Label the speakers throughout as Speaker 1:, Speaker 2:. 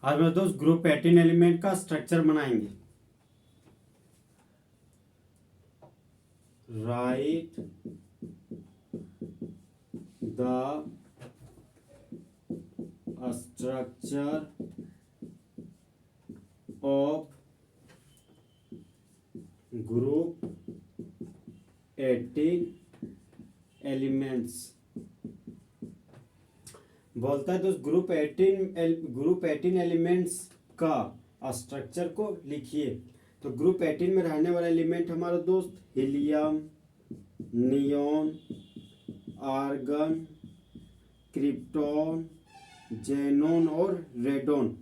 Speaker 1: आज मेरे दोस्त ग्रुप 18 एलिमेंट का स्ट्रक्चर बनाएंगे। Right the structure of group 18 elements. बोलता है दोस्त ग्रुप 18 एलिमेंट्स का स्ट्रक्चर को लिखिए। तो ग्रुप 18 में रहने वाला एलिमेंट हमारा दोस्त helium, neon, argon, krypton, xenon और रेडॉन।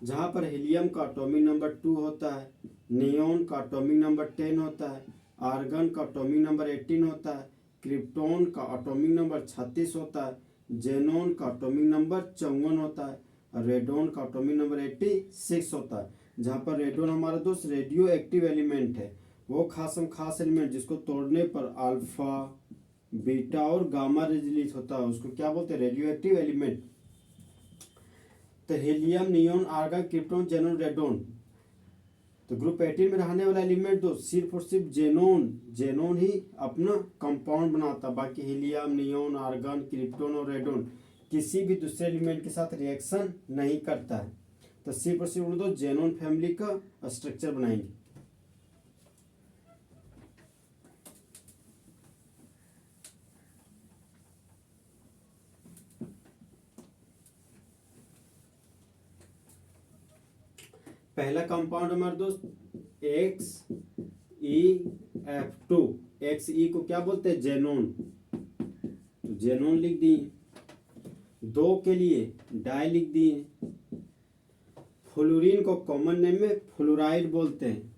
Speaker 1: जहाँ पर हीलियम का एटॉमिक नंबर 2 होता है, नियॉन का एटॉमिक नंबर 10 होता है, आर्गन का एटॉमिक नंबर 18 होता है, क्रिप्टॉन का एटॉमिक नंबर 36 होता है, जेनॉन का एटॉमिक नंबर 54 होता है और रेडॉन का एटॉमिक नंबर 86 होता है। जहाँ पर रेडॉन हमारा दोस्त रेडियो एक्टिव एलिमेंट है, वो खास एलिमेंट जिसको तोड़ने पर अल्फा, बीटा और गामा रे रिलीज होता है, उसको क्या बोलते हैं? Radioactive element. तो helium, neon, argon, krypton, xenon, radon. तो ग्रुप 18 में रहने वाला एलिमेंट तो सिर्फ और सिर्फ जेनॉन ही अपना कंपाउंड बनाता, बाकी हीलियम, नियॉन, आर्गन, क्रिप्टॉन और रेडॉन किसी भी दूसरे एलिमेंट के साथ रिएक्शन नहीं करता है। तो सिर्फ और सिर्फ दो जेनॉन फैमिली का स्ट्रक्चर बनाएंगे। पहला कंपाउंड हमारे दोस्त XeF2। Xe को क्या बोलते हैं? जेनॉन। तो जेनॉन लिख दिए। 2 के लिए डाई लिख दिए। फ्लोरीन को कॉमन नेम में फ्लोराइड बोलते हैं,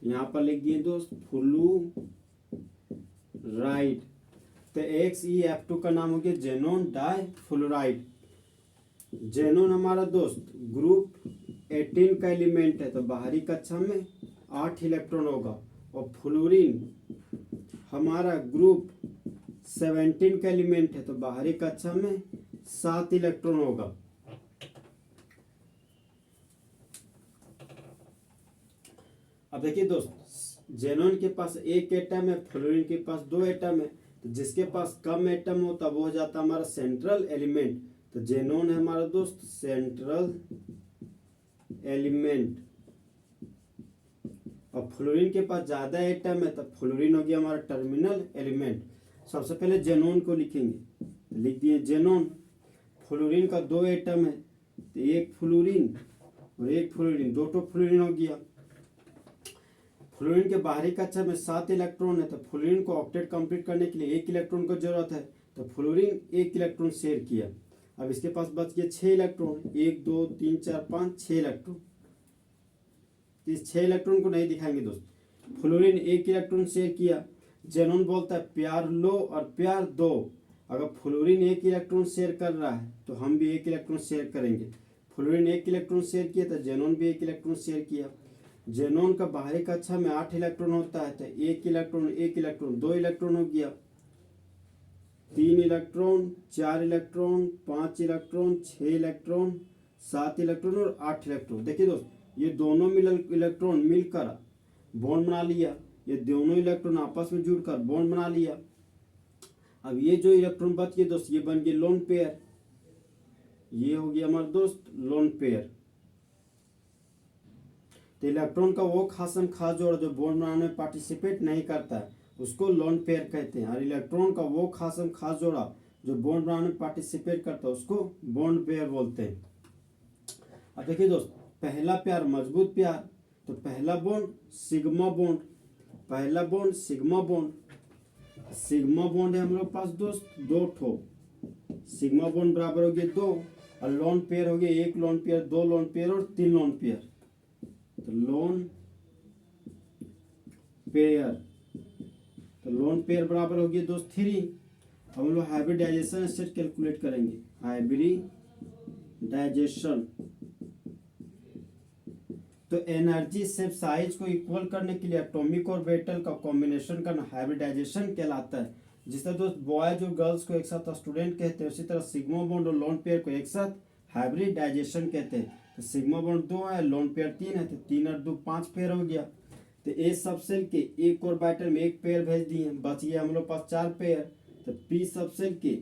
Speaker 1: यहाँ पर लिख दिए दोस्त फ्लोराइड। तो XeF2 का नाम हो गया जेनॉन डाई फ्लोराइड। जेनॉन हमारा दोस्त ग्रुप 18 का एलिमेंट है, तो बाहरी कक्षा में 8 इलेक्ट्रॉन होगा। और फ्लोरीन हमारा ग्रुप 17 का एलिमेंट है, तो बाहरी कक्षा में 7 इलेक्ट्रॉन होगा। अब देखिए दोस्त, जेनॉन के पास 1 एटम है, फ्लोरीन के पास 2 एटम है। तो जिसके पास कम एटम होता वो हो जाता हमारा सेंट्रल एलिमेंट। तो जेनॉन है हमारा दोस्त सेंट्रल एलिमेंट। और फ्लोरीन के पास ज्यादा एटम है, तो फ्लोरीन हो गया हमारा टर्मिनल एलिमेंट। सबसे पहले जेनॉन को लिखेंगे, लिख दिए जेनॉन। फ्लोरीन का 2 एटम है, तो 1 फ्लोरीन और 1 फ्लोरीन, 2 फ्लोरीन हो गया। फ्लोरीन के बाहरी कक्षा में 7 इलेक्ट्रॉन है, तो फ्लोरीन को ऑक्टेट कंप्लीट करने के लिए 1 इलेक्ट्रॉन की जरूरत है, तो फ्लोरीन 1 इलेक्ट्रॉन शेयर किया। अब इसके पास बच गया 6 इलेक्ट्रॉन, 1 2 3 4 5 6 इलेक्ट्रॉन। इस 6 इलेक्ट्रॉन को नहीं दिखाएंगे दोस्त। फ्लोरीन 1 इलेक्ट्रॉन शेयर किया। जेनॉन बोलता है प्यार लो और प्यार दो। अगर फ्लोरीन 1 इलेक्ट्रॉन शेयर कर रहा है तो हम भी 1 इलेक्ट्रॉन शेयर करेंगे। फ्लोरीन 1 इलेक्ट्रॉन शेयर किया तो जेनॉन भी 1 इलेक्ट्रॉन शेयर किया। जेनॉन का बाहरी कक्षा में 8 इलेक्ट्रॉन होता है, तो 1 इलेक्ट्रॉन 2 इलेक्ट्रॉन हो गया। 3 electron, 4 electron, 5 electron, 6 electron, 7 electron और 8 इलेक्ट्रॉन। देखिए दोस्त, ये दोनों इलेक्ट्रॉन मिलकर बॉन्ड बना लिया। ये दोनों इलेक्ट्रॉन आपस में जुड़कर बॉन्ड बना लिया। अब ये जो इलेक्ट्रॉन बच गए दोस्त, ये बन गए लोन पेयर। ये हो गया हमारा दोस्त लोन पेयर। तो इलेक्ट्रॉन का वो खास जोड़ जो बॉन्ड बनाने में पार्टिसिपेट नहीं करता है उसको लोन पेयर कहते हैं, और इलेक्ट्रॉन का वो खास जोड़ा जो बॉन्ड बनाने में पार्टिसिपेट करता है उसको बॉन्ड पेयर बोलते हैं। अब देखिए दोस्त, पहला पेयर मजबूत पेयर, तो पहला बॉन्ड सिग्मा बॉन्ड, पहला bond sigma bond. Sigma bond है हम लोग पास दोस्त 2 ठो। सिग्मा बॉन्ड बराबर हो गया 2, और लोन पेयर हो गया 1 लोन पेयर, 2 लोन पेयर और 3 लोन पेयर। तो लोन पेयर बराबर हो गया दोस्त 3। हम लोग हाइब्रिडाइजेशन स्टेट कैलकुलेट करेंगे। हाइब्रिडाइजेशन तो एनर्जी शेप साइज को इक्वल करने के लिए एटॉमिक और ऑर्बिटल का कॉम्बिनेशन करना हाइब्रिडाइजेशन कहलाता है। जिस तरह दोस्त बॉयज और गर्ल्स को एक साथ स्टूडेंट कहते हैं, उसी तरह सिग्मा बॉन्ड और लोन पेयर को एक साथ हाइब्रिडाइजेशन कहते हैं। तो सिग्मा बॉन्ड 2 है, लोन पेयर 3 है, तो 3 और 2 5 पेयर हो गया। तो ए सब सेल के एक और बाइटर में एक पेयर भेज दिए, बच गया हम लोग पास 4 पेयर। तो पी सब सेल के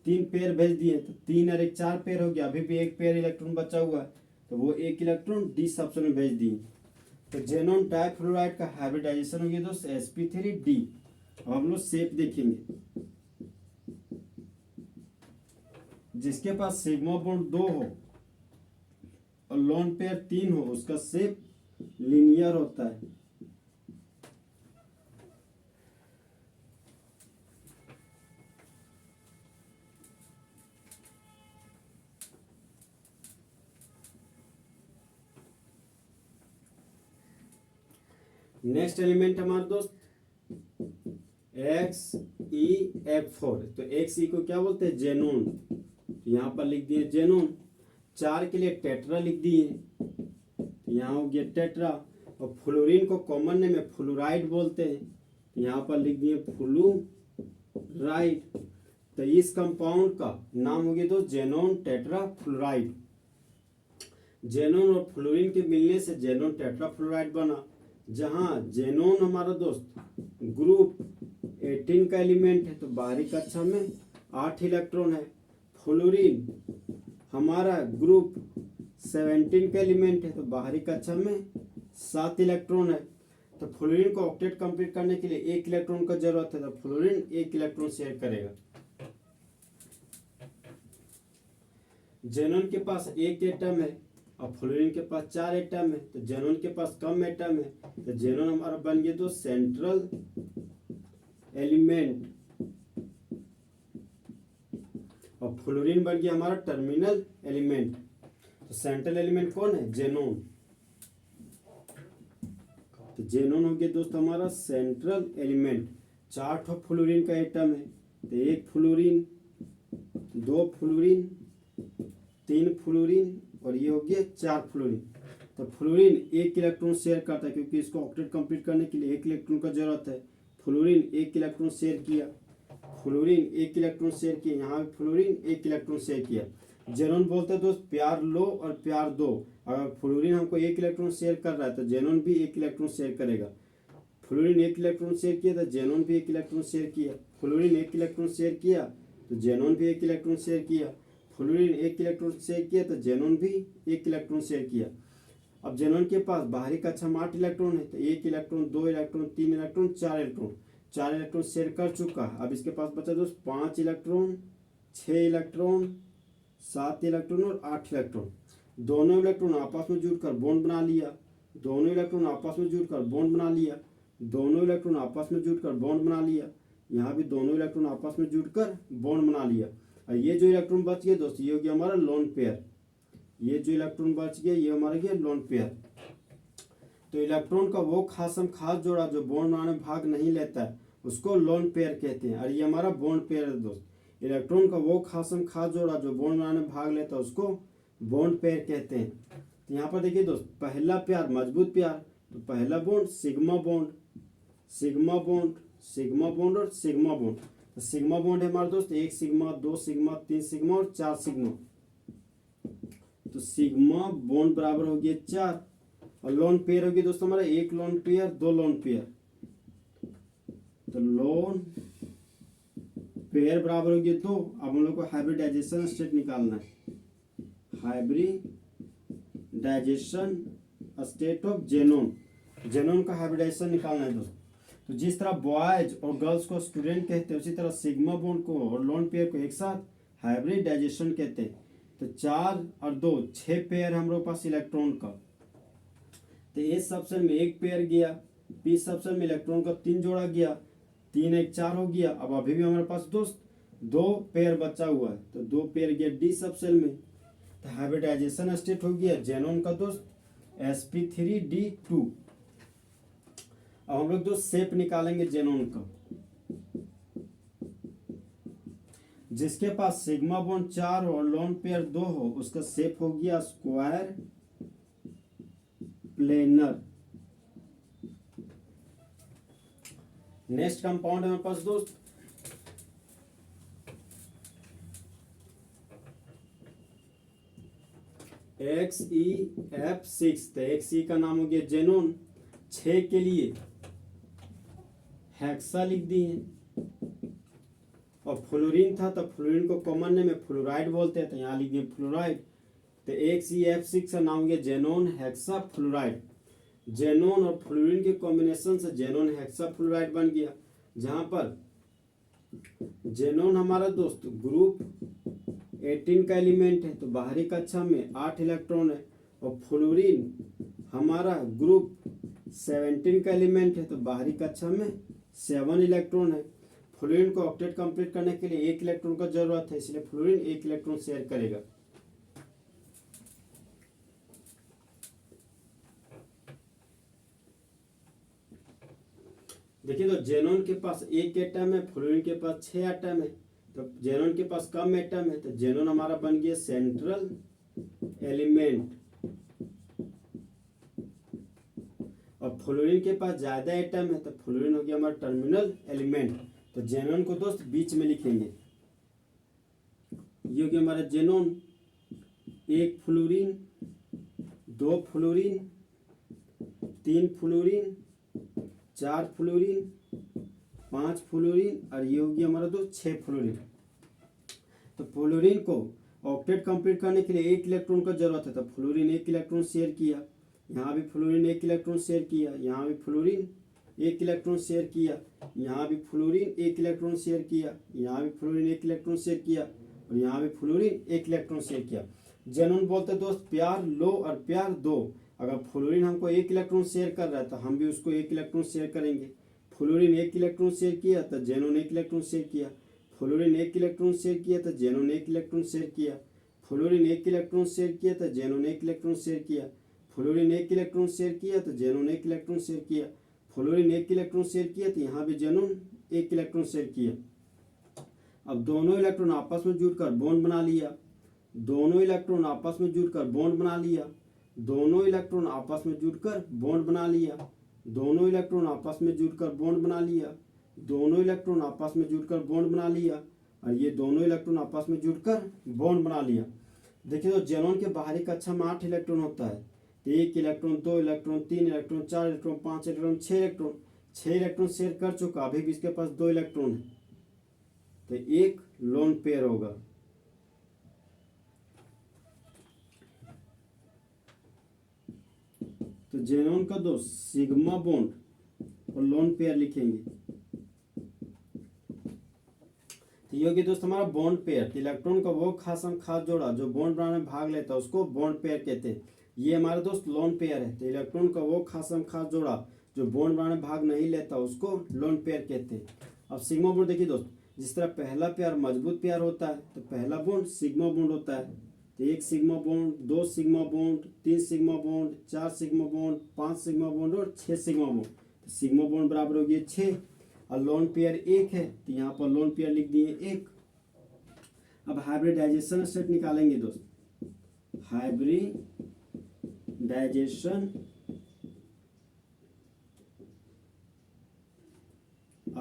Speaker 1: 3 पेयर भेज दिए, तो 3 और 1 4 पेयर हो गया। अभी भी एक पेयर इलेक्ट्रॉन बचा हुआ है, तो वो एक इलेक्ट्रॉन डी सब सेल में भेज दिए। तो जेनॉन डाइफ्लोराइड का हाइब्रिडाइजेशन हो गया दोस्त sp3d। अब हम लोग शेप देखेंगे। जिसके पास सिग्मा बॉन्ड 2 हो और लोन पेयर 3 हो, उसका शेप लीनियर होता है। नेक्स्ट एलिमेंट हमारे दोस्त XeF4। तो XE को क्या बोलते हैं? जेनोन। यहाँ पर लिख दिए जेनोन। 4 के लिए टेट्रा लिख दिए, यहाँ हो गया टेट्रा। और फ्लोरीन को कॉमन नेम में फ्लोराइड बोलते हैं, यहाँ पर लिख दिए फ्लोराइड। तो इस कंपाउंड का नाम हो गया तो जेनोन टेट्रा फ्लोराइड। जेनोन और फ्लोरीन के मिलने से जेनोन टेट्रा फ्लोराइड बना, जहां जेनोन हमारा दोस्त ग्रुप 18 का एलिमेंट है, तो बाहरी कक्षा में 8 इलेक्ट्रॉन है। फ्लोरीन हमारा ग्रुप 17 का एलिमेंट है, तो बाहरी कक्षा में 7 इलेक्ट्रॉन है। तो फ्लोरीन को ऑक्टेट कंप्लीट करने के लिए 1 इलेक्ट्रॉन का जरूरत है, तो फ्लोरीन 1 इलेक्ट्रॉन शेयर करेगा। जेनोन के पास 1 एटम है और फ्लोरीन के पास 4 एटम है, तो जेनोन के पास कम एटम है, तो जेनोन हमारा बन गया तो सेंट्रल एलिमेंट और फ्लोरीन बन गया हमारा टर्मिनल एलिमेंट। तो सेंट्रल एलिमेंट कौन है? जेनोन। तो जेनोन हो गया दोस्त हमारा सेंट्रल एलिमेंट। 4 ठो फ्लोरीन का एटम है, तो 1 फ्लोरीन, 2 फ्लोरीन, 3 फ्लोरीन और ये हो गया 4 फ्लोरीन। तो फ्लोरीन 1 इलेक्ट्रॉन शेयर करता है, क्योंकि इसको ऑक्टेट कंप्लीट करने के लिए 1 इलेक्ट्रॉन का जरूरत है। फ्लोरीन 1 इलेक्ट्रॉन शेयर किया, फ्लोरीन 1 इलेक्ट्रॉन शेयर किया, यहाँ फ्लोरीन 1 इलेक्ट्रॉन शेयर किया। जेनोन बोलते हैं दोस्त प्यार लो और प्यार दो। अगर फ्लोरीन हमको 1 इलेक्ट्रॉन शेयर कर रहा है, तो जेनोन भी 1 इलेक्ट्रॉन शेयर करेगा। फ्लोरीन 1 इलेक्ट्रॉन शेयर किया, तो जेनोन भी 1 इलेक्ट्रॉन शेयर किया। फ्लोरीन 1 इलेक्ट्रॉन शेयर किया, तो जेनोन भी 1 इलेक्ट्रॉन शेयर किया। फ्लोरीन 1 इलेक्ट्रॉन शेयर किया, तो जेनोन भी 1 इलेक्ट्रॉन शेयर किया। अब जेनोन के पास बाहरी कक्षा में 8 इलेक्ट्रॉन है, तो 1 electron, 2 electron, 3 electron, 4 electron. 4 electron share कर चुका है। अब इसके पास बचा दोस्त 5 इलेक्ट्रॉन, 6 इलेक्ट्रॉन, 7 इलेक्ट्रॉन और 8 इलेक्ट्रॉन। दोनों इलेक्ट्रॉन आपस में जुड़कर बॉन्ड बना लिया, दोनों इलेक्ट्रॉन आपस में जुड़कर बॉन्ड बना लिया, दोनों इलेक्ट्रॉन आपस में जुड़कर बॉन्ड बना लिया। यहाँ भी दोनों इलेक्ट्रॉन आपस में जुड़कर बॉन्ड बना लिया। और ये जो इलेक्ट्रॉन बच गया दोस्त, ये हो गया हमारा लोन पेयर। ये जो इलेक्ट्रॉन बच गया, ये हमारा गया लोन पेयर। तो इलेक्ट्रॉन का वो खास जोड़ा जो बॉन्ड बनाने में भाग नहीं लेता है, उसको लोन पेयर कहते हैं। और ये हमारा बॉन्ड पेयर है दोस्त। इलेक्ट्रॉन का वो खास जोड़ा जो बॉन्ड बनाने में भाग लेता है, उसको बॉन्ड पेयर कहते हैं। तो यहाँ पर देखिए दोस्त, पहला प्यार मजबूत प्यार, तो पहला bond sigma bond, sigma bond, sigma bond और सिग्मा बॉन्ड। तो सिग्मा बॉन्ड है हमारे दोस्त 1 सिग्मा, 2 सिग्मा, 3 सिग्मा और 4 सिग्मा। तो सिग्मा बॉन्ड बराबर हो गया 4। और लोन पेयर हो गया दोस्तों हमारा 1 लोन पेयर, 2 लोन पेयर। तो लोन पेयर बराबर हो गया 2। अब हम लोग को हाइब्रिडाइजेशन स्टेट निकालना है। Hybridization state of xenon. Xenon का हाइब्रिडाइजेशन निकालना है दोस्तों। तो जिस तरह बॉयज और गर्ल्स को स्टूडेंट कहते हैं, उसी तरह सिग्मा बॉन्ड को और लोन पेयर को एक साथ हाइब्रिडाइजेशन कहते हैं। तो 4 और 2 6 पेयर हम लोग पास इलेक्ट्रॉन का। तो ए सबसेल में 1 पेयर गया, बी सबसेल में इलेक्ट्रॉन का 3 जोड़ा गया, 3 1 4 हो गया। अब अभी भी हमारे पास दोस्त 2 पेयर बचा हुआ है, तो 2 पेयर गया डी सबसेल में। तो हाइब्रिडाइजेशन स्टेट हो गया जेनोन का दोस्त sp3d2। अब हम लोग दोस्त शेप निकालेंगे जेनोन का। जिसके पास सिग्मा बॉन्ड 4 हो और लोन पेयर 2 हो, उसका शेप हो गया स्क्वायर प्लेनर। नेक्स्ट कंपाउंड है हमारे पास दोस्त XeF6, तो XE का नाम हो गया जेनोन, 6 के लिए हेक्सा लिख दिए। और फ्लोरीन था तो फ्लोरीन को कॉमन नेम में फ्लोराइड बोलते हैं, तो यहाँ लिख दिए फ्लोराइड। तो XeF6 का नाम हो गया जेनोन हेक्सा फ्लोराइड। जेनोन और फ्लोरीन के कॉम्बिनेशन से जेनोन हेक्सा फ्लोराइड बन गया, जहां पर जेनोन हमारा दोस्त ग्रुप 18 का एलिमेंट है, तो बाहरी कक्षा में 8 इलेक्ट्रॉन है। और फ्लोरीन हमारा ग्रुप 17 का एलिमेंट है, तो बाहरी कक्षा में 7 इलेक्ट्रॉन है। फ्लोरीन को ऑक्टेट कंप्लीट करने के लिए 1 इलेक्ट्रॉन का जरूरत है, इसलिए फ्लोरीन 1 इलेक्ट्रॉन शेयर करेगा। देखिए, तो जेनोन के पास 1 एटम है, फ्लोरीन के पास 6 एटम है। तो जेनोन के पास कम एटम है, तो जेनोन हमारा बन गया सेंट्रल एलिमेंट। और फ्लोरीन के पास ज्यादा एटम है, तो फ्लोरीन हो गया हमारा टर्मिनल एलिमेंट। तो जेनोन को दोस्त बीच में लिखेंगे। ये हो गया हमारा xenon, 1 fluorine, 2 fluorine, 3 fluorine, 4 fluorine, 5 fluorine, और ये हो गया हमारा दोस्त 6 फ्लोरीन। तो फ्लोरीन को ऑक्टेट कंप्लीट करने के लिए 1 इलेक्ट्रॉन का जरूरत है, तो फ्लोरीन 1 इलेक्ट्रॉन शेयर किया। यहाँ भी फ्लोरीन 1 इलेक्ट्रॉन शेयर किया, यहाँ भी फ्लोरीन 1 इलेक्ट्रॉन शेयर किया, यहाँ भी फ्लोरीन 1 इलेक्ट्रॉन शेयर किया, यहाँ भी फ्लोरीन 1 इलेक्ट्रॉन शेयर किया, और यहाँ भी फ्लोरीन 1 इलेक्ट्रॉन शेयर किया। जेनोन बोलते दोस्त प्यार लो और प्यार दो। अगर फ्लोरीन हमको 1 इलेक्ट्रॉन शेयर कर रहा है, तो हम भी उसको 1 इलेक्ट्रॉन शेयर करेंगे। फ्लोरीन 1 इलेक्ट्रॉन शेयर किया, तो जेनोन 1 इलेक्ट्रॉन शेयर किया। फ्लोरीन 1 इलेक्ट्रॉन शेयर किया, तो जेनोन 1 इलेक्ट्रॉन शेयर किया। फ्लोरीन 1 इलेक्ट्रॉन शेयर किया, तो जेनोन 1 इलेक्ट्रॉन शेयर किया। फ्लोरीन 1 इलेक्ट्रॉन शेयर किया, तो जेनोन 1 इलेक्ट्रॉन शेयर किया। फ्लोरीन 1 इलेक्ट्रॉन शेयर किया, तो यहाँ भी जेनोन 1 इलेक्ट्रॉन शेयर किया। अब दोनों इलेक्ट्रॉन आपस में जुड़कर बॉन्ड बना लिया। दोनों इलेक्ट्रॉन आपस में जुड़कर बॉन्ड बना लिया। दोनों इलेक्ट्रॉन आपस में जुड़कर बॉन्ड बना लिया। दोनों इलेक्ट्रॉन आपस में जुड़कर बॉन्ड बना लिया। दोनों इलेक्ट्रॉन आपस में जुड़कर बॉन्ड बना लिया, और ये दोनों इलेक्ट्रॉन आपस में जुड़कर बॉन्ड बना लिया। देखिए, तो जेनोन के बाहरी कक्षा में 8 इलेक्ट्रॉन होता है, तो 1 electron, 2 electron, 3 electron, 4 electron, 5 electron, 6 electron. 6 electron share कर चुका, अभी भी इसके पास 2 इलेक्ट्रॉन है, तो 1 लोन पेयर होगा। तो जेनोन का दोस्त सिग्मा बॉन्ड और लोन पेयर लिखेंगे। तो ये होगी दोस्त हमारा बॉन्ड पेयर। इलेक्ट्रॉन का वो खास जोड़ा जो बॉन्ड बनाने में भाग लेता है, उसको बॉन्ड पेयर कहते हैं। ये हमारा दोस्त लोन पेयर है। तो इलेक्ट्रॉन का वो खास जोड़ा जो बॉन्ड बनाने में भाग नहीं लेता, उसको लोन पेयर कहते हैं। अब सिग्मा बॉन्ड देखिए दोस्त, जिस तरह पहला पेयर मजबूत पेयर होता है, तो पहला बॉन्ड सिग्मा बॉन्ड होता है। तो 1 sigma bond, 2 sigma bond, 3 sigma bond, 4 sigma bond, 5 sigma bond और 6 सिग्मा बॉन्ड। तो सिग्मा बॉन्ड बराबर हो गया 6, और लोन पेयर 1 है, तो यहाँ पर लोन पेयर लिख दिए 1। अब हाइब्रिडाइजेशन स्टेट निकालेंगे दोस्त। Hybridization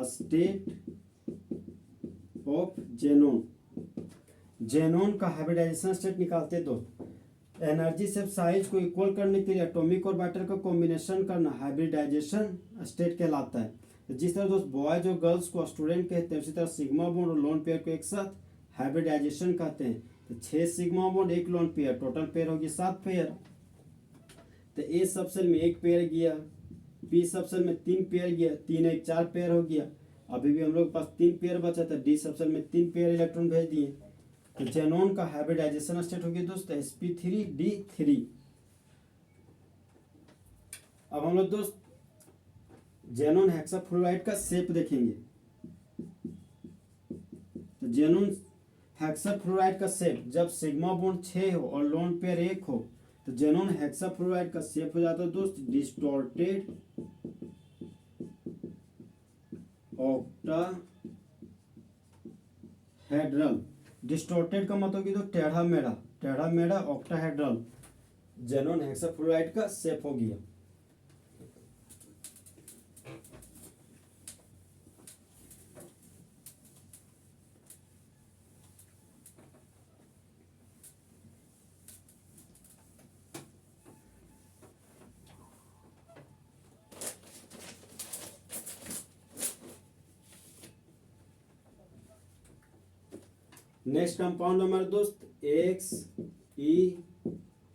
Speaker 1: state of xenon. Xenon का हाइब्रिडाइजेशन स्टेट निकालते दोस्त। एनर्जी से साइज को इक्वल करने के लिए एटॉमिक ऑर्बिटल का कॉम्बिनेशन करना हाइब्रिडाइजेशन स्टेट कहलाता है। तो जिस तरह दोस्त बॉयज और गर्ल्स को स्टूडेंट कहते हैं, उसी तरह सिग्मा बॉन्ड और लोन पेयर को एक साथ हाइब्रिडाइजेशन कहते हैं। तो 6 sigma bond 1 lone pair, total pair होगी 7 पेयर। तो ए सब सेल में 1 पेयर गया, बी सब सेल में 3 पेयर गया, 3 1 4 पेयर हो गया। अभी भी हम लोग के पास 3 पेयर बचा था, डी सब सेल में 3 पेयर इलेक्ट्रॉन भेज दिए। तो जेनोन का हाइब्रिडाइजेशन स्टेट हो गया दोस्त sp3d3। अब हम लोग दोस्त जेनोन हेक्साफ्लोराइड का शेप देखेंगे। तो जेनोन हेक्साफ्लोराइड का शेप, जब सिग्मा बॉन्ड 6 हो और लोन पेयर 1 हो, तो जेनोन हेक्साफ्लोराइड का शेप हो जाता है दोस्त डिस्टॉर्टेड ऑक्टाहेड्रल। डिस्टॉर्टेड का मतलब कि तो टेढ़ा मेढ़ा ऑक्टाहेड्रल जेनोन हेक्साफ्लोराइड का शेप हो गया। नेक्स्ट कंपाउंड हमारे दोस्त एक्स ई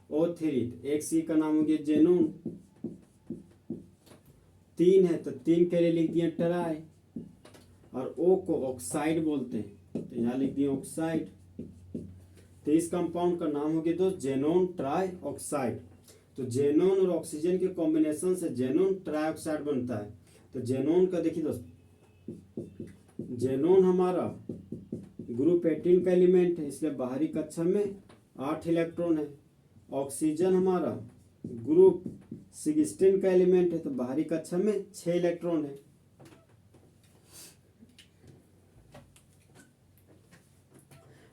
Speaker 1: O3, एक्स ई का नाम हो गया जेनोन, 3 है तो 3 के लिए लिख दिए ट्राई, और ओ को ऑक्साइड बोलते हैं तो यहाँ लिख दिए ऑक्साइड। तो इस कंपाउंड का नाम हो गया दोस्त जेनोन ट्राई ऑक्साइड। तो जेनोन और ऑक्सीजन के कॉम्बिनेशन से जेनोन ट्राई ऑक्साइड बनता है। तो जेनोन का देखिए दोस्त, जेनोन हमारा ग्रुप 18 का एलिमेंट है, इसलिए बाहरी कक्षा में 8 इलेक्ट्रॉन है। ऑक्सीजन हमारा ग्रुप 16 का एलिमेंट है, तो बाहरी कक्षा में 6 इलेक्ट्रॉन है।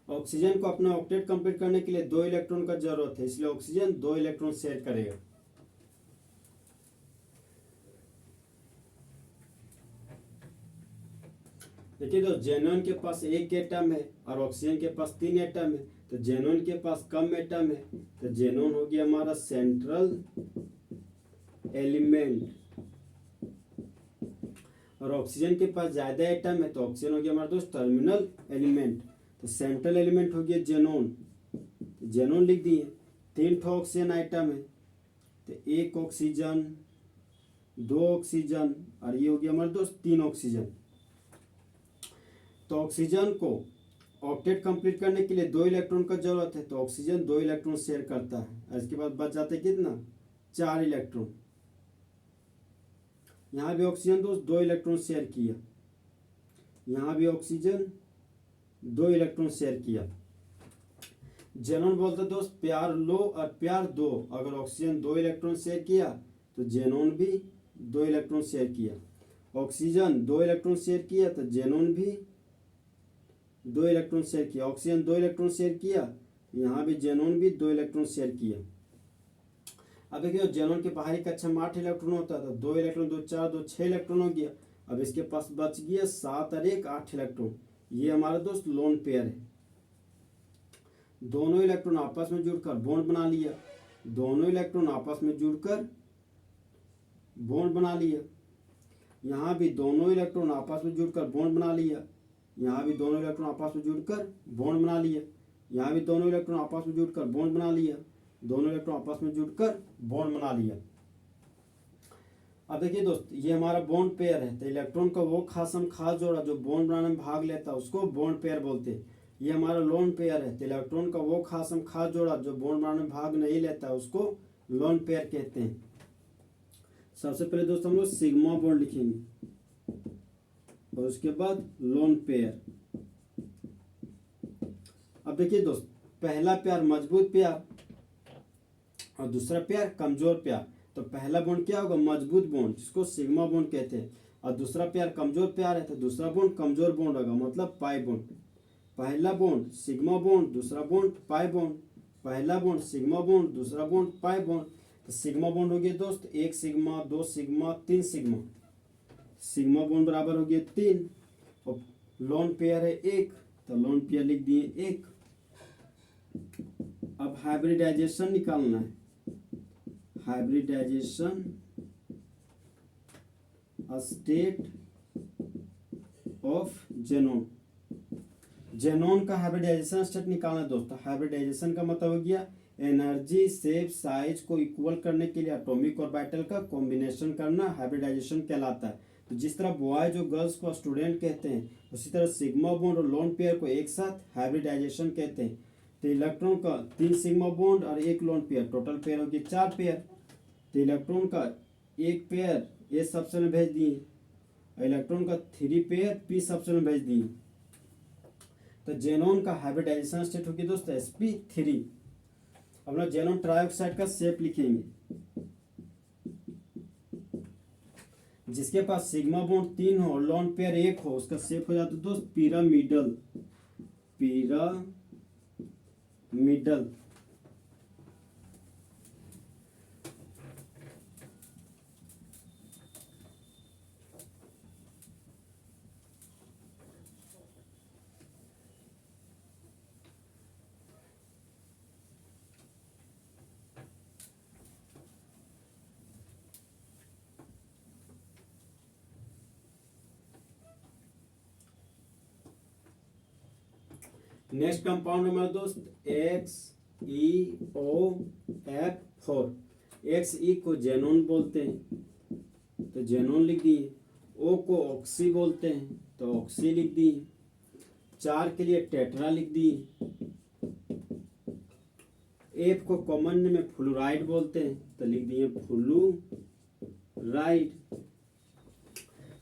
Speaker 1: ऑक्सीजन को अपना ऑक्टेट कंप्लीट करने के लिए 2 इलेक्ट्रॉन का जरूरत है, इसलिए ऑक्सीजन 2 इलेक्ट्रॉन शेयर करेगा। देखिए तो जेनोन के पास 1 एटम है और ऑक्सीजन के पास 3 एटम है, तो जेनोन के पास कम एटम है, तो जेनोन हो गया हमारा सेंट्रल एलिमेंट, और ऑक्सीजन के पास ज्यादा एटम है, तो ऑक्सीजन हो गया हमारा दोस्त टर्मिनल एलिमेंट। तो सेंट्रल एलिमेंट हो गया जेनोन, जेनोन लिख दिए। 3 ठो ऑक्सीजन आइटम है, तो 1 ऑक्सीजन, 2 ऑक्सीजन, और ये हो गया हमारे दोस्त 3 ऑक्सीजन। तो ऑक्सीजन को ऑक्टेट कंप्लीट करने के लिए 2 इलेक्ट्रॉन का जरूरत है, तो ऑक्सीजन 2 इलेक्ट्रॉन शेयर करता है, और इसके बाद बच जाते कितना 4 इलेक्ट्रॉन। यहाँ भी ऑक्सीजन दोस्त 2 इलेक्ट्रॉन शेयर किया, यहाँ भी ऑक्सीजन 2 इलेक्ट्रॉन शेयर किया। जेनोन बोलते दोस्त प्यार लो और प्यार दो। अगर ऑक्सीजन 2 इलेक्ट्रॉन शेयर किया तो जेनोन भी 2 इलेक्ट्रॉन शेयर किया। ऑक्सीजन 2 इलेक्ट्रॉन शेयर किया तो जेनोन भी 2 इलेक्ट्रॉन शेयर किया। ऑक्सीजन 2 इलेक्ट्रॉन शेयर किया, यहाँ भी जेनोन भी 2 इलेक्ट्रॉन शेयर किया। अब देखिए जेनोन के बाहरी कक्षा में 8 इलेक्ट्रॉन होता है, तो 2 इलेक्ट्रॉन 2 4 2 6 इलेक्ट्रॉन हो गया। अब इसके पास बच गया 7 और 1 8 इलेक्ट्रॉन। ये हमारा दोस्त लोन पेयर है। दोनों इलेक्ट्रॉन आपस में जुड़कर बॉन्ड बना लिया, दोनों इलेक्ट्रॉन आपस में जुड़कर बॉन्ड बना लिया। यहाँ भी दोनों इलेक्ट्रॉन आपस में जुड़कर बॉन्ड बना लिया, यहाँ भी दोनों इलेक्ट्रॉन आपस में जुड़कर बॉन्ड बना लिया, यहाँ भी दोनों इलेक्ट्रॉन आपस में जुड़कर बॉन्ड बना लिया, दोनों इलेक्ट्रॉन आपस में जुड़कर बॉन्ड बना लिया। अब देखिए दोस्त ये हमारा बॉन्ड पेयर है, तो इलेक्ट्रॉन का वो खासम खास जोड़ा जो बॉन्ड बनाने में भाग लेता है उसको बॉन्ड पेयर बोलते हैं। ये हमारा लोन पेयर है, तो इलेक्ट्रॉन का वो खासम खास जोड़ा जो बॉन्ड बनाने में भाग नहीं लेता है उसको लोन पेयर कहते हैं। सबसे पहले दोस्त हम लोग सिग्मा बॉन्ड लिखेंगे और उसके बाद लोन पेयर। अब देखिए दोस्त पहला पेयर मजबूत पेयर और दूसरा पेयर कमजोर पेयर। तो पहला बॉन्ड क्या होगा मजबूत बॉन्ड जिसको सिग्मा बॉन्ड कहते हैं, और दूसरा पेयर कमजोर पेयर है तो दूसरा बॉन्ड कमजोर बॉन्ड होगा, मतलब पाई बॉन्ड। पहला बॉन्ड सिग्मा बॉन्ड, दूसरा बॉन्ड पाई बॉन्ड। पहला बॉन्ड सिग्मा बॉन्ड, दूसरा बॉन्ड पाई बॉन्ड। तो सिग्मा बॉन्ड हो गया दोस्त 1 sigma 2 sigma 3 sigma. Sigma bond बराबर हो गया 3, और लोन पेयर है 1, तो लोन पेयर लिख दिए 1। अब हाइब्रिडाइजेशन निकालना है। Hybridization state of xenon. Xenon का हाइब्रिडाइजेशन स्टेट निकालना है दोस्तों। हाइब्रिडाइजेशन का मतलब हो गया एनर्जी शेप साइज को इक्वल करने के लिए एटॉमिक और बाइटल का कॉम्बिनेशन करना हाइब्रिडाइजेशन कहलाता है। तो जिस तरह बॉय जो गर्ल्स को स्टूडेंट कहते हैं, उसी तरह सिग्मा बॉन्ड और लोन पेयर को एक साथ हाइब्रिडाइजेशन कहते हैं। तो इलेक्ट्रॉन का 3 सिग्मा बॉन्ड और 1 लोन पेयर, टोटल पेयर हो गया 4 पेयर। तो इलेक्ट्रॉन का 1 पेयर ए सबसेल में भेज दिए, और इलेक्ट्रॉन का 3 पेयर पी सबसेल में भेज दिए। तो जेनोन का हाइब्रिडाइजेशन स्टेट हो गया दोस्तों sp3। अब लोग जेनोन ट्राइऑक्साइड का शेप लिखेंगे, जिसके पास सिग्मा बॉन्ड 3 हो और लोन पेयर 1 हो उसका शेप हो जाता है दोस्त पिरामिडल। पिरामिडल। नेक्स्ट कंपाउंड हमारा दोस्त XeO F4। Xe को जेनोन बोलते हैं तो जेनोन लिख दिए। O को ऑक्सी बोलते हैं तो ऑक्सी लिख दिए। 4 के लिए टेट्रा लिख दिए। F को कॉमन में फ्लोराइड बोलते हैं तो लिख दिए फ्लूराइड।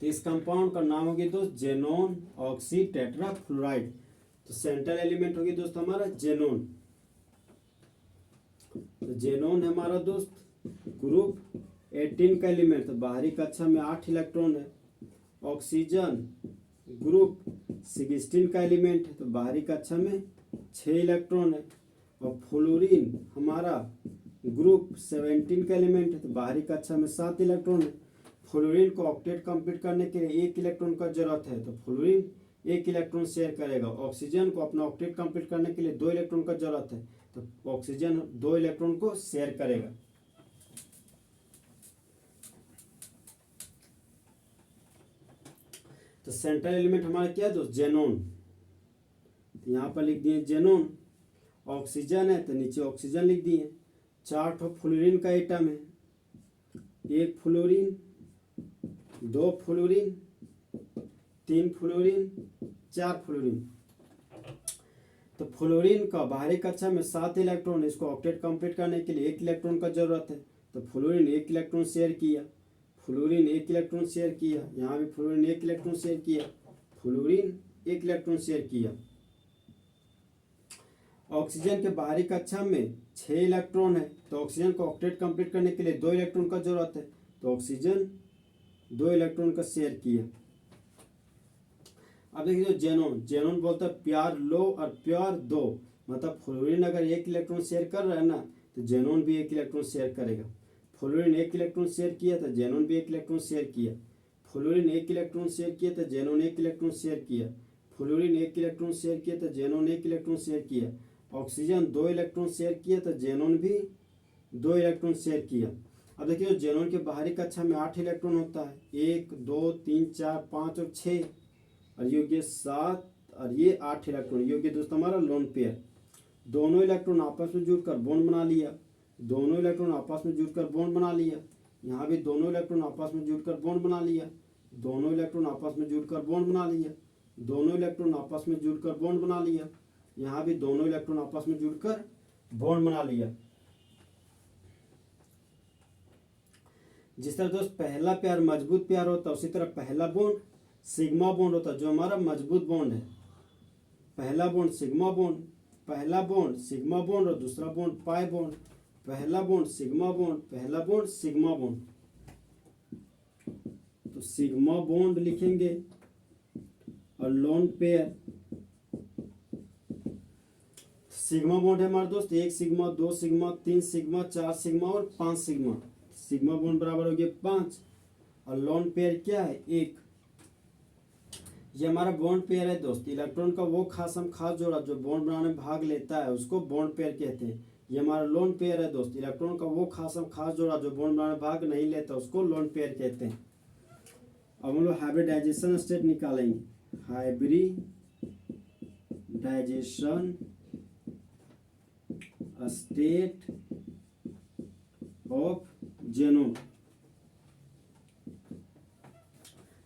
Speaker 1: तो इस कंपाउंड का नाम होगी दोस्त जेनोन ऑक्सी टेट्रा फ्लोराइड। तो सेंट्रल एलिमेंट होगी दोस्त हमारा जेनोन। तो जेनोन है हमारा दोस्त ग्रुप 18 का एलिमेंट। तो बाहरी कक्षा में 8 इलेक्ट्रॉन है। ऑक्सीजन ग्रुप 16 का एलिमेंट है तो बाहरी कक्षा में 6 इलेक्ट्रॉन है। और फ्लोरीन हमारा ग्रुप 17 का एलिमेंट है तो बाहरी कक्षा में 7 इलेक्ट्रॉन है। फ्लोरीन को ऑक्टेट कंप्लीट करने के लिए 1 इलेक्ट्रॉन का जरूरत है तो फ्लोरीन 1 इलेक्ट्रॉन शेयर करेगा। ऑक्सीजन को अपना ऑक्टेट कंप्लीट करने के लिए 2 इलेक्ट्रॉन का जरूरत है तो ऑक्सीजन 2 इलेक्ट्रॉन को शेयर करेगा। तो सेंट्रल एलिमेंट हमारा क्या है दोस्त जेनोन। तो यहाँ पर लिख दिए जेनोन। ऑक्सीजन है तो नीचे ऑक्सीजन लिख दिए। 4 फ्लोरीन का एटम है। 1 फ्लोरीन 2 फ्लोरीन 3 फ्लोरीन 4 फ्लोरीन। तो फ्लोरीन का बाहरी कक्षा में 7 इलेक्ट्रॉन। इसको ऑक्टेट कंप्लीट करने के लिए 1 इलेक्ट्रॉन का जरूरत है तो फ्लोरीन 1 इलेक्ट्रॉन शेयर किया। फ्लोरीन 1 इलेक्ट्रॉन शेयर किया। यहाँ भी फ्लोरीन 1 इलेक्ट्रॉन शेयर किया। फ्लोरीन 1 इलेक्ट्रॉन शेयर किया। ऑक्सीजन के बाहरी कक्षा में 6 इलेक्ट्रॉन है तो ऑक्सीजन को ऑक्टेट कंप्लीट करने के लिए 2 इलेक्ट्रॉन का जरूरत है तो ऑक्सीजन 2 इलेक्ट्रॉन का शेयर किया। अब देखिए जेनोन जेनोन बोलता है प्यार लो और प्यार दो। मतलब फ्लोरीन अगर 1 इलेक्ट्रॉन शेयर कर रहा है ना तो जेनोन भी 1 इलेक्ट्रॉन शेयर करेगा। फ्लोरीन 1 इलेक्ट्रॉन शेयर किया तो जेनोन भी 1 इलेक्ट्रॉन शेयर किया। फ्लोरीन 1 इलेक्ट्रॉन शेयर किया तो जेनोन 1 इलेक्ट्रॉन शेयर किया। फ्लोरीन 1 इलेक्ट्रॉन शेयर किया तो जेनोन 1 इलेक्ट्रॉन शेयर किया। ऑक्सीजन 2 इलेक्ट्रॉन शेयर किया तो जेनोन भी 2 इलेक्ट्रॉन शेयर किया। अब देखिए जेनोन के बाहरी कक्षा में 8 इलेक्ट्रॉन होता है। 1 2 3 4 5 और 6 और योग्य 7 और ये 8 इलेक्ट्रॉन। योग्य दोस्त हमारा लोन पेयर। दोनों इलेक्ट्रॉन आपस में जुड़कर बॉन्ड बना लिया। दोनों इलेक्ट्रॉन आपस में जुड़कर बॉन्ड बना लिया। यहाँ भी दोनों इलेक्ट्रॉन आपस में जुड़कर बॉन्ड बना लिया। दोनों इलेक्ट्रॉन आपस में जुड़कर बॉन्ड बना लिया। दोनों इलेक्ट्रॉन आपस में जुड़कर बॉन्ड बना लिया। यहाँ भी दोनों इलेक्ट्रॉन आपस में जुड़कर बॉन्ड बना लिया। जिस तरह दोस्त पहला पेयर मजबूत पेयर होता है उसी तरह पहला बॉन्ड सिग्मा बॉन्ड होता है जो हमारा मजबूत बॉन्ड है। पहला बॉन्ड सिग्मा बॉन्ड, पहला बॉन्ड सिग्मा बॉन्ड और दूसरा बॉन्ड पाई बॉन्ड। पहला बॉन्ड सिग्मा बॉन्ड, पहला बॉन्ड सिग्मा बॉन्ड। तो सिग्मा बॉन्ड लिखेंगे और लोन पेयर। सिग्मा बॉन्ड है हमारे दोस्त 1 सिग्मा 2 सिग्मा 3 सिग्मा 4 सिग्मा और 5 सिग्मा। सिग्मा बॉन्ड बराबर हो गया 5 और लोन पेयर क्या है 1। ये हमारा बॉन्ड पेयर है दोस्त। इलेक्ट्रॉन का वो खास जोड़ा जो बॉन्ड बनाने में भाग लेता है उसको बॉन्ड पेयर कहते हैं। ये हमारा लोन पेयर है दोस्त। इलेक्ट्रॉन का वो खास जोड़ा जो बॉन्ड बनाने में भाग नहीं लेता उसको लोन पेयर कहते हैं। अब हम लोग हाइब्रिडाइजेशन स्टेट निकालेंगे। Hybridization state of xenon.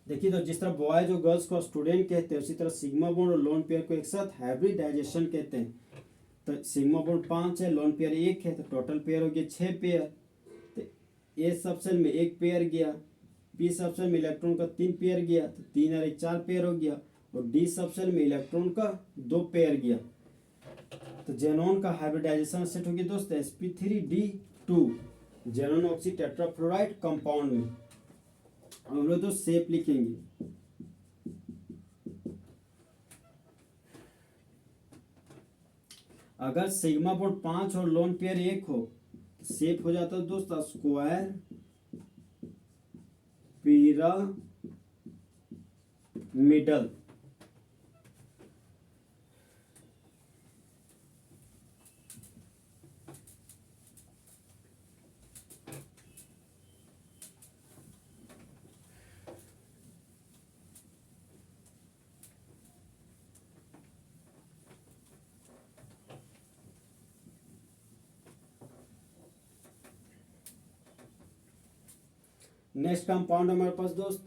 Speaker 1: देखिए तो जिस तरह बॉयज और गर्ल्स को स्टूडेंट कहते हैं उसी तरह सिग्मा बॉन्ड और लोन पेयर को एक साथ हाइब्रिडाइजेशन कहते हैं। तो सिग्मा बॉन्ड 5 है, लोन पेयर 1 है, तो टोटल पेयर हो गया 6 पेयर। तो ए सबसेल में 1 पेयर गया, पी सबसेल में इलेक्ट्रॉन का 3 पेयर गया तो 3 और 1 4 पेयर हो गया और डी सबसेल में इलेक्ट्रॉन का 2 पेयर गया। तो जेनोन का हाइब्रिडाइजेशन सेट हो गया दोस्त sp3d2 xenon oxy tetrafluoride compound में। हम लोग तो शेप लिखेंगे। अगर सिग्मा बॉन्ड 5 और लोन पेयर 1 हो तो शेप हो जाता है दोस्त स्क्वायर पिरामिडल। नेक्स्ट कंपाउंड हमारे पास दोस्त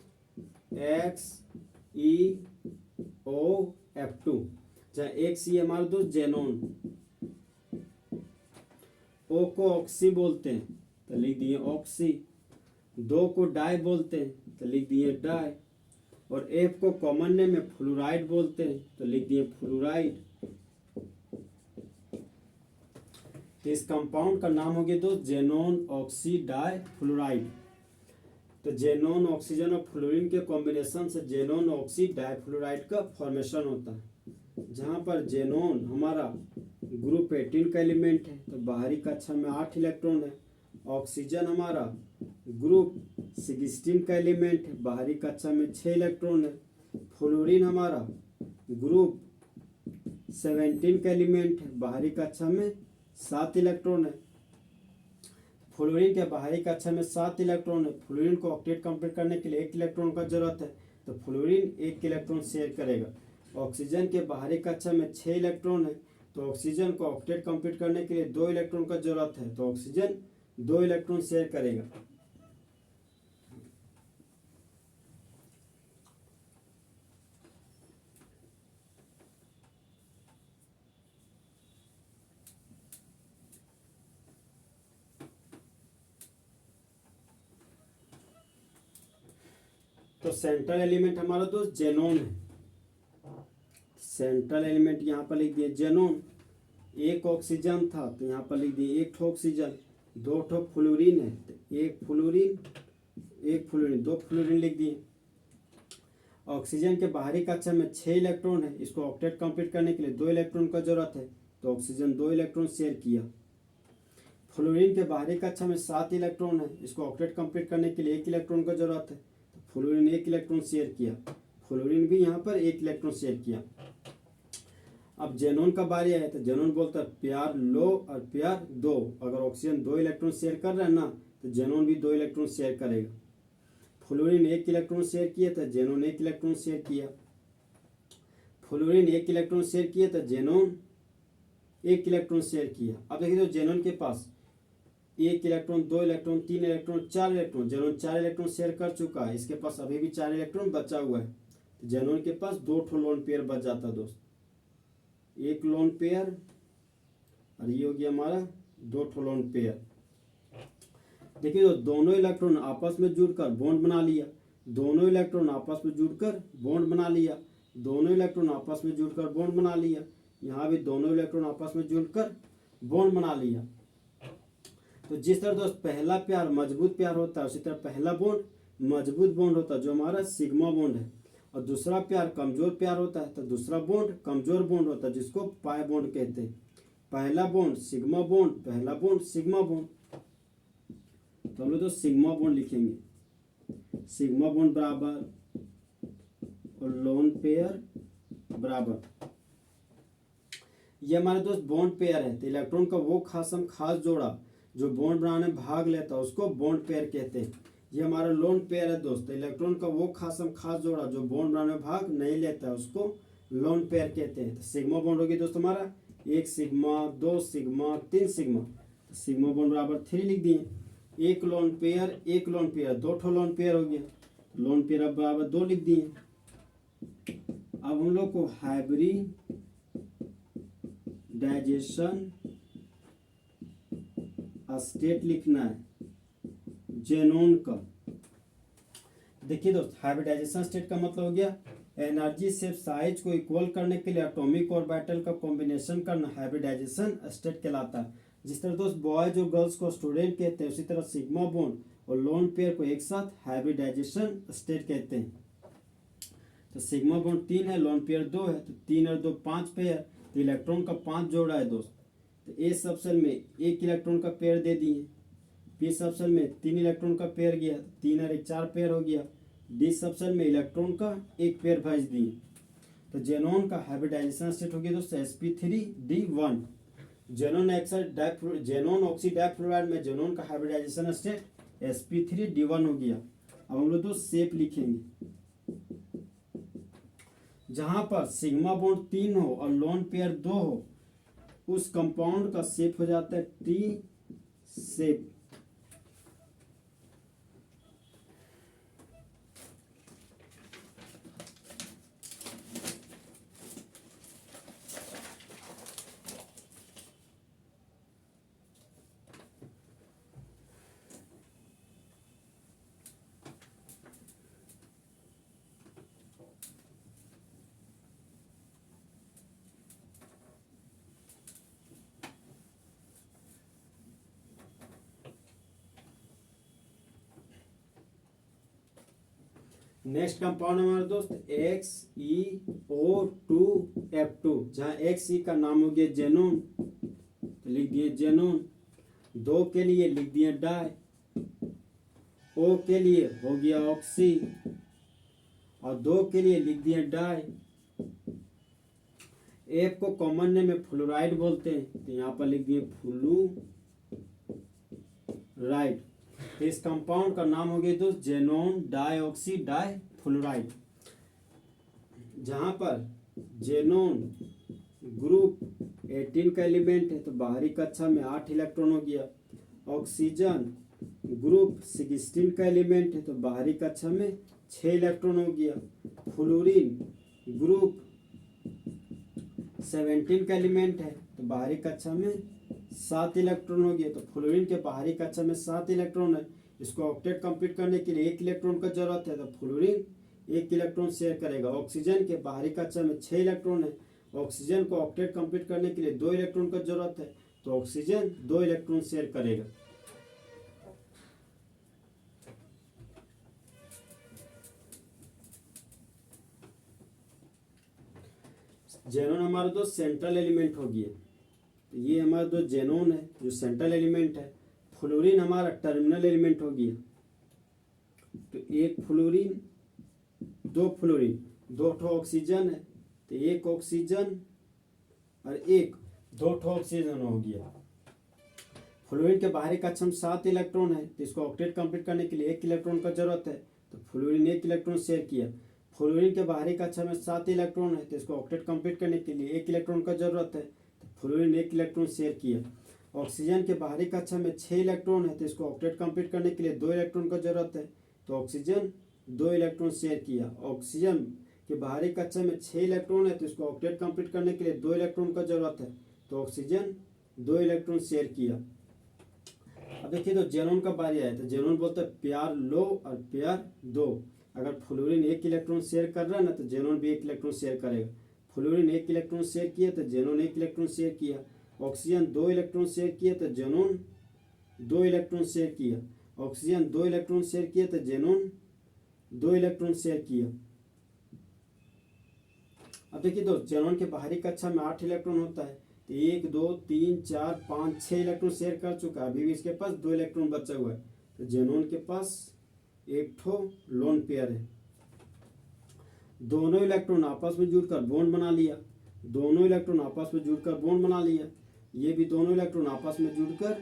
Speaker 1: XeOF2, जहाँ एक सी हमारे दोस्त जेनोन, ओ को ऑक्सी बोलते हैं तो लिख दिए ऑक्सी, दो को डाई बोलते हैं तो लिख दिए डाई, और एफ को कॉमन नेम में फ्लोराइड बोलते हैं तो लिख दिए फ्लोराइड। तो इस कंपाउंड का नाम हो गया दोस्त जेनोन ऑक्सी डाई फ्लोराइड। तो जेनोन ऑक्सीजन और फ्लोरीन के कॉम्बिनेशन से जेनोन ऑक्सी डाइफ्लोराइड का फॉर्मेशन होता है, जहाँ पर जेनोन हमारा ग्रुप 18 का एलिमेंट है तो बाहरी कक्षा में 8 इलेक्ट्रॉन है, ऑक्सीजन हमारा ग्रुप 16 का एलिमेंट है, बाहरी कक्षा में 6 इलेक्ट्रॉन है, फ्लोरीन हमारा ग्रुप 17 का एलिमेंट है, बाहरी कक्षा में 7 इलेक्ट्रॉन है। फ्लोरीन के बाहरी कक्षा में 7 इलेक्ट्रॉन है, फ्लोरीन को ऑक्टेट कंप्लीट करने के लिए 1 इलेक्ट्रॉन का जरूरत है तो फ्लोरीन 1 इलेक्ट्रॉन शेयर करेगा। ऑक्सीजन के बाहरी कक्षा में 6 इलेक्ट्रॉन है तो ऑक्सीजन को ऑक्टेट कंप्लीट करने के लिए 2 इलेक्ट्रॉन का जरूरत है तो ऑक्सीजन 2 इलेक्ट्रॉन शेयर करेगा। तो सेंट्रल एलिमेंट हमारा दोस्त जेनोन है, सेंट्रल एलिमेंट यहाँ पर लिख दिए जेनोन। एक ऑक्सीजन था तो यहाँ पर लिख दिए 1 ऑक्सीजन, 2 फ्लोरीन है तो 1 फ्लोरीन 2 फ्लोरीन लिख दिए। ऑक्सीजन के बाहरी कक्षा में 6 इलेक्ट्रॉन है, इसको ऑक्टेट कंप्लीट करने के लिए 2 इलेक्ट्रॉन का जरूरत है तो ऑक्सीजन 2 इलेक्ट्रॉन शेयर किया। फ्लोरीन के बाहरी कक्षा में 7 इलेक्ट्रॉन है, इसको ऑक्टेट कंप्लीट करने के लिए 1 इलेक्ट्रॉन का जरूरत है तो फ्लोरीन 1 इलेक्ट्रॉन शेयर किया, फ्लोरीन भी यहाँ पर 1 इलेक्ट्रॉन शेयर किया। अब जेनोन का बारी आया तो जेनोन बोलता है पेयर लो और पेयर दो, अगर ऑक्सीजन 2 इलेक्ट्रॉन शेयर कर रहा है ना तो जेनोन भी 2 इलेक्ट्रॉन शेयर करेगा। फ्लोरीन 1 इलेक्ट्रॉन शेयर किया तो जेनोन 1 इलेक्ट्रॉन शेयर किया, फ्लोरीन 1 इलेक्ट्रॉन शेयर किया तो जेनोन 1 इलेक्ट्रॉन शेयर किया। अब देखिए तो जेनोन के पास 1 electron 2 electron 3 electron 4 electron, xenon 4 electron share कर चुका है, इसके पास अभी भी 4 इलेक्ट्रॉन बचा हुआ है तो जेनोन के पास 2 लोन पेयर बच जाता दोस्त, 1 लोन पेयर और ये हो गया हमारा 2 लोन पेयर। देखिए तो दोनों इलेक्ट्रॉन आपस में जुड़कर बॉन्ड बना लिया, दोनों इलेक्ट्रॉन आपस में जुड़कर बॉन्ड बना लिया, दोनों इलेक्ट्रॉन आपस में जुड़कर बॉन्ड बना लिया, यहाँ भी दोनों इलेक्ट्रॉन आपस में जुड़कर बॉन्ड बना लिया। तो जिस तरह दोस्त पहला प्यार मजबूत प्यार होता है उसी तरह पहला बॉन्ड मजबूत बॉन्ड होता है जो हमारा सिग्मा बॉन्ड है, और दूसरा प्यार कमजोर प्यार होता है तो दूसरा बॉन्ड कमजोर बॉन्ड होता है जिसको पाई बॉन्ड कहते हैं। पहला बॉन्ड सिग्मा बॉन्ड, पहला बॉन्ड सिग्मा बॉन्ड, तो हम लोग तो सिग्मा बॉन्ड लिखेंगे, सिग्मा बॉन्ड बराबर और लोन पेयर बराबर। ये हमारे दोस्त बॉन्ड पेयर है तो इलेक्ट्रॉन का वो खास जोड़ा जो बॉन्ड बनाने में भाग लेता है उसको बॉन्ड पेयर कहते हैं। ये हमारा लोन पेयर है दोस्त, इलेक्ट्रॉन का वो खास जोड़ा जो बॉन्ड बनाने में भाग नहीं लेता है उसको लोन पेयर कहते हैं। तो सिग्मा बॉन्ड होगी दोस्त हमारा 1 सिग्मा 2 सिग्मा 3 सिग्मा, तो सिग्मा बॉन्ड बराबर 3 लिख दिए। 1 lone pair 1 lone pair 2 lone pair हो गया, लोन पेयर अब बराबर 2 लिख दिए। अब हम लोग को हाइब्रिडाइजेशन स्टेट लिखना है जेनोन का। देखिए दोस्त हाइब्रिडाइजेशन स्टेट का मतलब हो गया एनर्जी शेप साइज को इक्वल करने के लिए एटॉमिक ऑर्बिटल का कॉम्बिनेशन करना हाइब्रिडाइजेशन स्टेट कहलाता है। जिस तरह दोस्त बॉयज और गर्ल्स को स्टूडेंट कहते हैं उसी तरह सिग्मा बॉन्ड और लोन पेयर को एक साथ हाइब्रिडाइजेशन स्टेट कहते हैं। तो सिग्मा बॉन्ड 3 है, लोन पेयर 2 है, तो 3 और 2 5 पेयर, तो इलेक्ट्रॉन का 5 जोड़ा है दोस्त। तो ए सबसेल में 1 इलेक्ट्रॉन का पेयर दे दिए, पी सबसेल में 3 इलेक्ट्रॉन का पेयर गया, 3 और 1 4 पेयर हो गया, डी सबसेल में इलेक्ट्रॉन का 1 पेयर भेज दिए। तो जेनोन का हाइब्रिडाइजेशन स्टेट हो गया दोस्त sp3d1। जेनोन ऑक्सी डाइफ्लोराइड में जेनोन का हाइब्रिडाइजेशन स्टेट sp3d1 हो गया। अब हम लोग तो शेप लिखेंगे, जहां पर सिग्मा बॉन्ड 3 हो और लोन पेयर 2 हो उस कंपाउंड का शेप हो जाता है टी शेप। नेक्स्ट कंपाउंड हमारे दोस्त XeO2F2, जहाँ Xe का नाम हो गया जेनोन, तो लिख दिए जेनोन। 2 के लिए लिख दिए डाई, O के लिए हो गया ऑक्सी, और 2 के लिए लिख दिए डाई। F को कॉमन नेम में फ्लोराइड बोलते हैं, तो यहाँ पर लिख दिए फ्लूराइड। तो इस कंपाउंड का नाम हो गया दोस्त जेनोन डाइऑक्सी डाई फ्लोराइड। जहाँ पर जेनोन ग्रुप 18 का एलिमेंट है, तो बाहरी कक्षा में 8 इलेक्ट्रॉन हो गया। ऑक्सीजन ग्रुप 16 का एलिमेंट है, तो बाहरी कक्षा में 6 इलेक्ट्रॉन हो गया। फ्लोरीन ग्रुप 17 का एलिमेंट है, तो बाहरी कक्षा में 7 इलेक्ट्रॉन हो गया। तो फ्लोरीन के बाहरी कक्षा में 7 इलेक्ट्रॉन है, इसको ऑक्टेट कंप्लीट करने के लिए 1 इलेक्ट्रॉन का जरूरत है, तो फ्लोरीन 1 इलेक्ट्रॉन शेयर करेगा। ऑक्सीजन के बाहरी कक्षा में 6 इलेक्ट्रॉन है, ऑक्सीजन को ऑक्टेट कंप्लीट करने के लिए 2 इलेक्ट्रॉन का जरूरत है, तो ऑक्सीजन 2 इलेक्ट्रॉन शेयर करेगा। जेनोन हमारा दोस्त सेंट्रल एलिमेंट हो गया, तो ये हमारा दोस्त जेनोन है जो सेंट्रल एलिमेंट है। फ्लोरीन हमारा टर्मिनल एलिमेंट हो गया, तो 1 फ्लोरीन 2 फ्लोरीन, 2 ठो ऑक्सीजन है, तो 1 ऑक्सीजन और 2 ठो ऑक्सीजन हो गया। फ्लोरीन के बाहरी कक्षा में 7 इलेक्ट्रॉन है, तो इसको ऑक्टेट कंप्लीट करने के लिए 1 इलेक्ट्रॉन का जरूरत है, तो फ्लोरीन 1 इलेक्ट्रॉन शेयर किया। फ्लोरीन के बाहरी कक्षा में 7 इलेक्ट्रॉन है, तो इसको ऑक्टेट कंप्लीट करने के लिए 1 इलेक्ट्रॉन का जरूरत है, तो फ्लोरीन 1 इलेक्ट्रॉन शेयर किया। ऑक्सीजन के बाहरी कक्षा में 6 इलेक्ट्रॉन है, तो इसको ऑक्टेट कंप्लीट करने के लिए 2 इलेक्ट्रॉन का जरूरत है, तो ऑक्सीजन 2 इलेक्ट्रॉन शेयर किया। ऑक्सीजन के बाहरी कक्षा में 6 इलेक्ट्रॉन है, तो इसको ऑक्टेट कंप्लीट करने के लिए 2 इलेक्ट्रॉन का जरूरत है, तो ऑक्सीजन 2 इलेक्ट्रॉन शेयर किया। अब देखिए तो जेनोन का बारी आया, तो जेनोन बोलते हैं पेयर लो और पेयर दो। अगर फ्लोरीन 1 इलेक्ट्रॉन शेयर कर रहा है ना, तो जेनोन भी 1 इलेक्ट्रॉन शेयर करेगा। फ्लोरीन 1 इलेक्ट्रॉन शेयर किया, तो जेनोन 1 इलेक्ट्रॉन शेयर किया। ऑक्सीजन 2 इलेक्ट्रॉन शेयर किया, तो जेनोन 2 इलेक्ट्रॉन शेयर किया। ऑक्सीजन 2 इलेक्ट्रॉन शेयर किया, तो जेनोन 2 इलेक्ट्रॉन शेयर किया। अब देखिए दोस्त जेनोन के बाहरी कक्षा में 8 इलेक्ट्रॉन होता है, तो 1 2 3 4 5 6 इलेक्ट्रॉन शेयर कर चुका है, अभी भी इसके पास 2 इलेक्ट्रॉन बचा हुआ है, तो जेनोन के पास 1 ठो लोन पेयर है। दोनों इलेक्ट्रॉन आपस में जुड़कर बॉन्ड बना लिया, दोनों इलेक्ट्रॉन आपस में जुड़कर बॉन्ड बना लिया। ये भी दोनों इलेक्ट्रॉन आपस में जुड़कर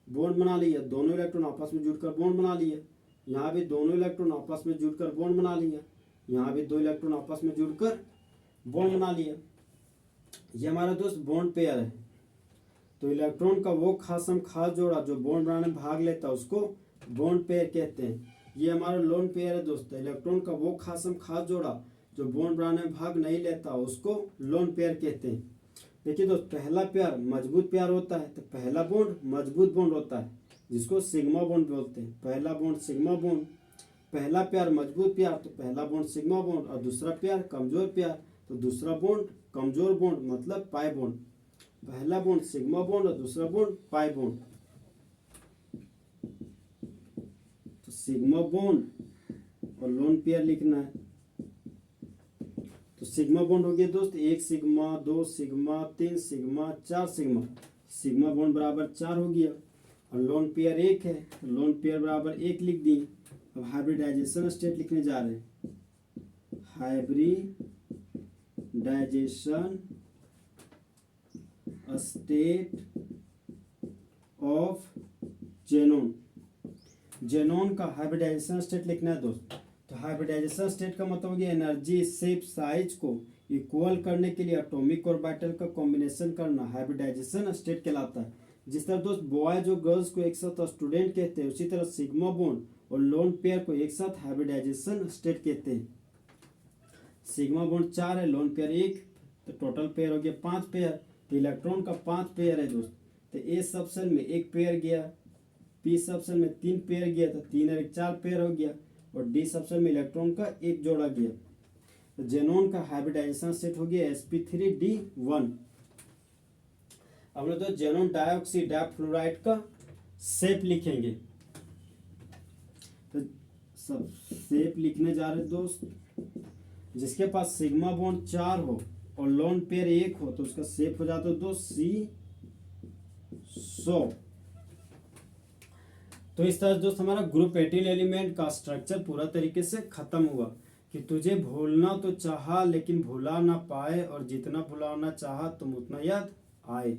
Speaker 1: बॉन्ड बना लिया, दोनों इलेक्ट्रॉन आपस में जुड़कर बॉन्ड बना लिया। यहाँ भी दोनों इलेक्ट्रॉन आपस में जुड़कर बॉन्ड बना लिया, यहाँ भी 2 इलेक्ट्रॉन आपस में जुड़कर बॉन्ड बना लिया। ये हमारा दोस्त बॉन्ड पेयर है। तो इलेक्ट्रॉन का वो खासम खास जोड़ा जो बॉन्ड बनाने में भाग लेता है उसको बॉन्ड पेयर कहते हैं। ये हमारा लोन पेयर है दोस्त। इलेक्ट्रॉन का वो खासम खास जोड़ा जो बॉन्ड बनाने में भाग नहीं लेता उसको लोन पेयर कहते हैं। देखिए दोस्त पहला पेयर मजबूत पेयर होता है, तो पहला बॉन्ड मजबूत बॉन्ड होता है जिसको सिग्मा बॉन्ड बोलते हैं। पहला बॉन्ड सिग्मा बॉन्ड, पहला पेयर मजबूत पेयर तो पहला बॉन्ड सिग्मा बॉन्ड, और दूसरा पेयर कमजोर पेयर तो दूसरा बॉन्ड कमजोर बॉन्ड मतलब पाई बॉन्ड। पहला बॉन्ड सिग्मा बॉन्ड और दूसरा बॉन्ड पाई बॉन्ड। तो सिग्मा बॉन्ड और लोन पेयर लिखना है। तो सिग्मा बॉन्ड हो गया दोस्त 1 sigma 2 sigma 3 sigma 4 sigma. Sigma bond बराबर 4 हो गया, और लोन पेयर 1 है, तो लोन पेयर बराबर 1 लिख दी। अब हाइब्रिडाइजेशन स्टेट लिखने जा रहे हैं। Hybridization state of xenon. Xenon का हाइब्रिडाइजेशन स्टेट लिखना है दोस्त। तो हाइब्रिडाइजेशन स्टेट का मतलब हो गया एनर्जी शेप साइज को इक्वल करने के लिए एटॉमिक ऑर्बिटल का कॉम्बिनेशन करना हाइब्रिडाइजेशन स्टेट कहलाता है। जिस तरह दोस्त बॉयज और गर्ल्स को एक साथ स्टूडेंट कहते हैं, उसी तरह सिग्मा बॉन्ड और लोन पेयर को एक साथ हाइब्रिडाइजेशन स्टेट कहते हैं। सिग्मा बॉन्ड 4 है, लोन पेयर 1, तो टोटल पेयर हो गया 5 पेयर। तो इलेक्ट्रॉन का 5 पेयर है दोस्त। तो ए सब सेल में 1 पेयर गया, पी सब सेल में 3 पेयर गया, तो 3 और 1 4 पेयर हो गया, और डी सब सेल में इलेक्ट्रॉन का 1 जोड़ा गया। तो जेनोन का हाइब्रिडाइजेशन सेट हो गया sp3d1। अब हम लोग तो जेनोन डाइऑक्सी डाइफ्लोराइड का शेप लिखेंगे। तो सब शेप लिखने जा रहे दोस्त। जिसके पास सिग्मा बॉन्ड 4 हो और लोन पेयर 1 हो तो उसका शेप हो जाता है दोस्त C100। तो इस तरह दोस्त हमारा ग्रुप एटिल एलिमेंट का स्ट्रक्चर पूरा तरीके से खत्म हुआ कि तुझे भूलना तो चाहा लेकिन भुला ना पाए और जितना भुलाना चाहा तुम उतना याद आए।